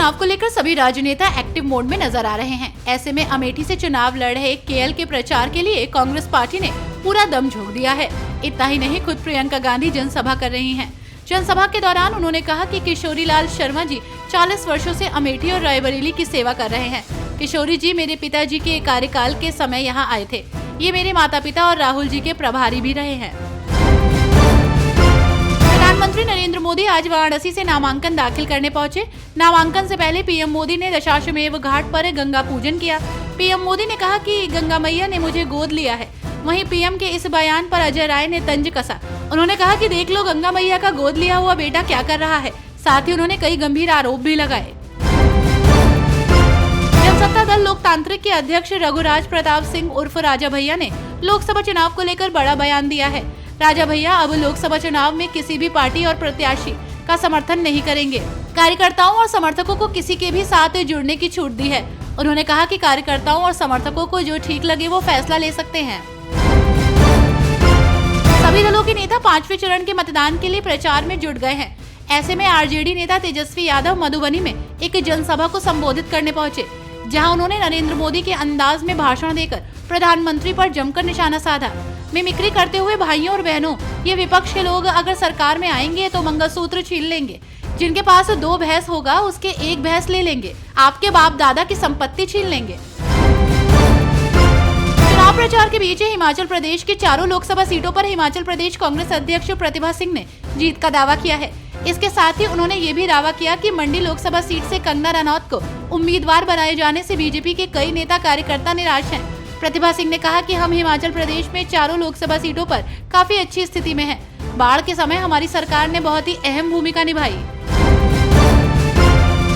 चुनाव को लेकर सभी राजनेता एक्टिव मोड में नजर आ रहे हैं। ऐसे में अमेठी से चुनाव लड़ रहे केएल के प्रचार के लिए कांग्रेस पार्टी ने पूरा दम झोंक दिया है। इतना ही नहीं, खुद प्रियंका गांधी जनसभा कर रही हैं। जनसभा के दौरान उन्होंने कहा कि किशोरी लाल शर्मा जी 40 वर्षों से अमेठी और रायबरेली की सेवा कर रहे हैं। किशोरी जी मेरे पिताजी के कार्यकाल के समय यहाँ आए थे। ये मेरे माता पिता और राहुल जी के प्रभारी भी रहे हैं। प्रधानमंत्री नरेंद्र मोदी आज वाराणसी से नामांकन दाखिल करने पहुंचे। नामांकन से पहले पीएम मोदी ने दशाश्वमेध घाट पर गंगा पूजन किया। पीएम मोदी ने कहा कि गंगा मैया ने मुझे गोद लिया है। वहीं पीएम के इस बयान पर अजय राय ने तंज कसा। उन्होंने कहा कि देख लो गंगा मैया का गोद लिया हुआ बेटा क्या कर रहा है। साथ ही उन्होंने कई गंभीर आरोप भी लगाए। जनसत्ता दल लोकतांत्रिक के अध्यक्ष रघुराज प्रताप सिंह उर्फ राजा भैया ने लोकसभा चुनाव को लेकर बड़ा बयान दिया है। राजा भैया अब लोकसभा चुनाव में किसी भी पार्टी और प्रत्याशी का समर्थन नहीं करेंगे। कार्यकर्ताओं और समर्थकों को किसी के भी साथ जुड़ने की छूट दी है। उन्होंने कहा कि कार्यकर्ताओं और समर्थकों को जो ठीक लगे वो फैसला ले सकते हैं। सभी दलों के नेता 5वें चरण के मतदान के लिए प्रचार में जुट गए हैं। ऐसे में आरजेडी नेता तेजस्वी यादव मधुबनी में एक जनसभा को संबोधित करने पहुंचे, जहां उन्होंने नरेंद्र मोदी के अंदाज में भाषण देकर प्रधानमंत्री पर जमकर निशाना साधा। मिमिक्री करते हुए भाइयों और बहनों, ये विपक्ष के लोग अगर सरकार में आएंगे तो मंगलसूत्र छीन लेंगे। जिनके पास 2 भैंस होगा उसके 1 भैंस ले लेंगे। आपके बाप दादा की संपत्ति छीन लेंगे। चुनाव प्रचार के बीच हिमाचल प्रदेश की 4 लोकसभा सीटों पर हिमाचल प्रदेश कांग्रेस अध्यक्ष प्रतिभा सिंह ने जीत का दावा किया है। इसके साथ ही उन्होंने ये भी दावा किया कि मंडी लोकसभा सीट से कंगना रनौत को उम्मीदवार बनाए जाने से बीजेपी के कई नेता कार्यकर्ता निराश हैं। प्रतिभा सिंह ने कहा कि हम हिमाचल प्रदेश में 4 लोकसभा सीटों पर काफी अच्छी स्थिति में हैं। बाढ़ के समय हमारी सरकार ने बहुत ही अहम भूमिका निभाई।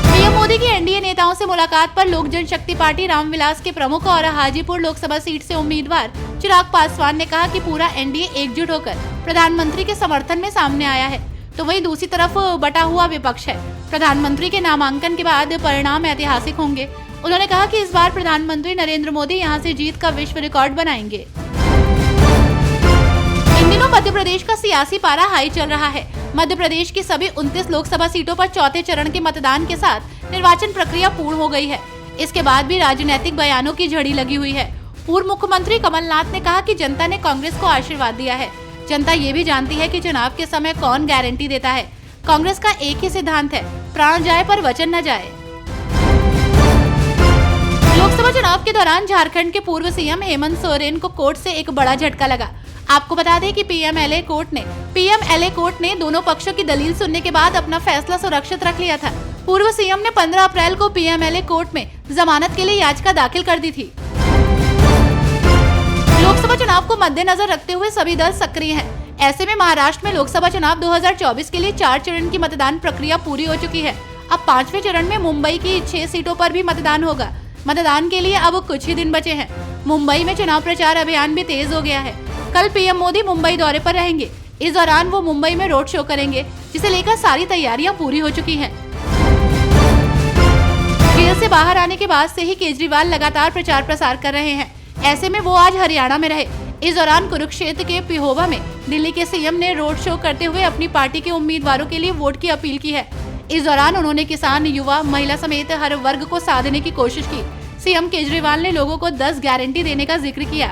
पीएम मोदी की एनडीए नेताओं से मुलाकात पर लोक जनशक्ति पार्टी रामविलास के प्रमुख और हाजीपुर लोकसभा सीट से उम्मीदवार चिराग पासवान ने कहा कि पूरा एनडीए एकजुट होकर प्रधानमंत्री के समर्थन में सामने आया है। तो वहीं दूसरी तरफ बटा हुआ विपक्ष है। प्रधानमंत्री के नामांकन के बाद परिणाम ऐतिहासिक होंगे। उन्होंने कहा कि इस बार प्रधानमंत्री नरेंद्र मोदी यहां से जीत का विश्व रिकॉर्ड बनाएंगे। इन दिनों मध्य प्रदेश का सियासी पारा हाई चल रहा है। मध्य प्रदेश की सभी 29 लोकसभा सीटों पर चौथे चरण के मतदान के साथ निर्वाचन प्रक्रिया पूर्ण हो गई है। इसके बाद भी राजनीतिक बयानों की झड़ी लगी हुई है। पूर्व मुख्यमंत्री कमलनाथ ने कहा कि जनता ने कांग्रेस को आशीर्वाद दिया है। जनता ये भी जानती है कि चुनाव के समय कौन गारंटी देता है। कांग्रेस का एक ही सिद्धांत है, प्राण जाए पर वचन न जाए। लोकसभा चुनाव के दौरान झारखंड के पूर्व सीएम हेमंत सोरेन को कोर्ट से एक बड़ा झटका लगा। आपको बता दें कि पीएमएलए कोर्ट ने दोनों पक्षों की दलील सुनने के बाद अपना फैसला सुरक्षित रख लिया था। पूर्व सीएम ने 15 अप्रैल को पीएमएलए कोर्ट में जमानत के लिए याचिका दाखिल कर दी थी। लोकसभा चुनाव को मद्देनजर रखते हुए सभी दल सक्रिय हैं। ऐसे में महाराष्ट्र में लोकसभा चुनाव 2024 के लिए 4 चरण की मतदान प्रक्रिया पूरी हो चुकी है। अब 5वें चरण में मुंबई की 6 सीटों पर भी मतदान होगा। मतदान के लिए अब कुछ ही दिन बचे हैं। मुंबई में चुनाव प्रचार अभियान भी तेज हो गया है। कल पीएम मोदी मुंबई दौरे पर रहेंगे। इस दौरान वो मुंबई में रोड शो करेंगे, जिसे लेकर सारी तैयारियां पूरी हो चुकी हैं। जेल से बाहर आने के बाद से ही केजरीवाल लगातार प्रचार प्रसार कर रहे हैं। ऐसे में वो आज हरियाणा में रहे। इस दौरान कुरुक्षेत्र के पिहोवा में दिल्ली के सीएम ने रोड शो करते हुए अपनी पार्टी के उम्मीदवारों के लिए वोट की अपील की है। इस दौरान उन्होंने किसान, युवा, महिला समेत हर वर्ग को साधने की कोशिश की। सीएम केजरीवाल ने लोगों को 10 गारंटी देने का जिक्र किया।